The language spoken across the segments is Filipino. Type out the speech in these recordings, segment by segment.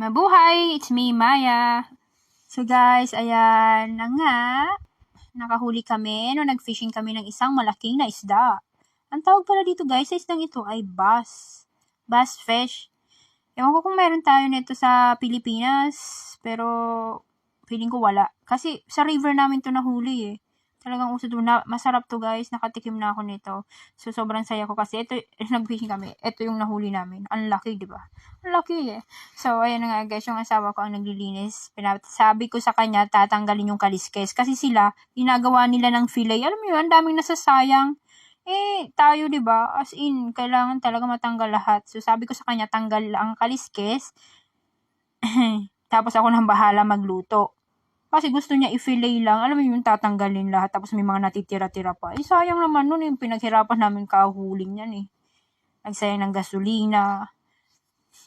Mabuhay! It's me, Maya. So guys, ayan na nga. Nakahuli kami no nag-fishing kami ng isang malaking na isda. Ang tawag pala dito guys sa isdang ito ay bass. Bass fish. Ewan ko kung meron tayo nito sa Pilipinas, pero feeling ko wala. Kasi sa river namin to nahuli eh. Talagang uso doon. Masarap to guys. Nakatikim na ako nito. So, sobrang saya ko kasi ito, nag-fishing kami. Ito yung nahuli namin. Ang laki, di ba? Ang laki eh. So, ayan na nga guys. Yung asawa ko ang naglilinis. Sabi ko sa kanya, tatanggalin yung kaliskes. Kasi sila, ginagawa nila ng fillet. Alam mo yun, ang daming nasasayang. Tayo, di ba? As in, kailangan talaga matanggal lahat. So, sabi ko sa kanya, tanggal ang kaliskes. Tapos ako nang bahala magluto. Kasi gusto niya i-fillet lang. Alam mo yung tatanggalin lahat. Tapos may mga natitira-tira pa. Sayang naman nun yung pinaghirapan namin kahuling yan eh. Nagsayang ng gasolina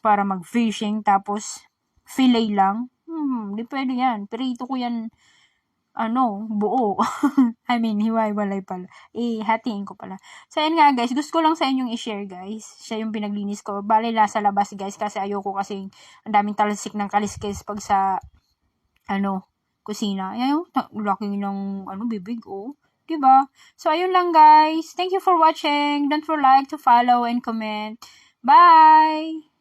para mag-fishing. Tapos fillet lang. Di pwede yan. Perito ko yan buo. I mean, hiwa-hiwalay pala. Hatiin ko pala. So, ayan nga guys. Gusto ko lang sa inyong i-share guys. Siya yung pinaglinis ko. Bale, sa labas guys. Kasi ayoko kasi ang daming talsik ng kaliskes pag sa kusina. Ayan, laki ng bibig, oh. Diba? So, ayun lang, guys. Thank you for watching. Don't forget to follow and comment. Bye!